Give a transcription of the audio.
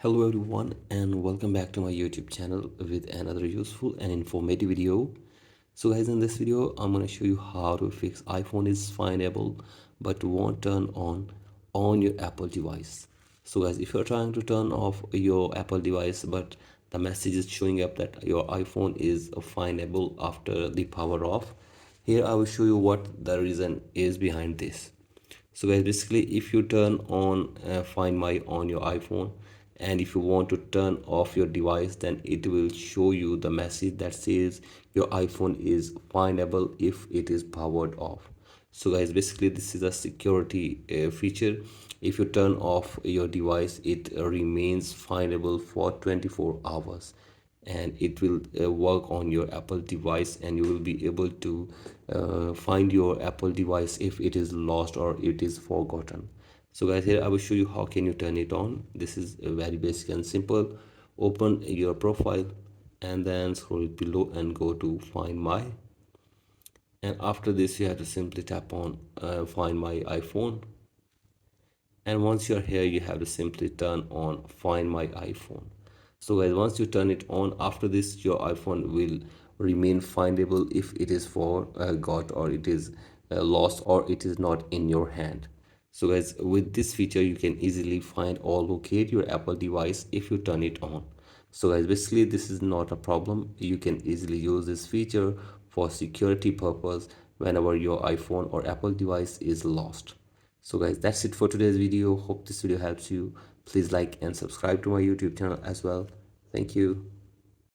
Hello everyone and welcome back to my YouTube channel with another useful and informative video. So guys, in this video I'm going to show you how to fix iPhone is findable but won't turn on your Apple device. So guys, if you're trying to turn off your Apple device but the message is showing up that your iPhone is findable after the power off, here I will show you what the reason is behind this. So guys, basically if you turn on Find My on your iPhone, and if you want to turn off your device, then it will show you the message that says your iPhone is findable if it is powered off. So guys, basically this is a security feature. If you turn off your device, it remains findable for 24 hours, and it will work on your Apple device, and you will be able to find your Apple device if it is lost or it is forgotten. So guys, here I will show you how can you turn it on. This is very basic and simple. Open your profile and then scroll below and go to Find My, and after this you have to simply tap on Find My iPhone, and once you're here you have to simply turn on Find My iPhone. So guys, once you turn it on, after this your iPhone will remain findable if it is forgot or it is lost or it is not in your hand. So guys, with this feature you can easily find or locate your Apple device if you turn it on. So guys, basically this is not a problem. You can easily use this feature for security purpose whenever your iPhone or Apple device is lost. So guys, that's it for today's video. Hope this video helps you. Please like and subscribe to my YouTube channel as well. Thank you.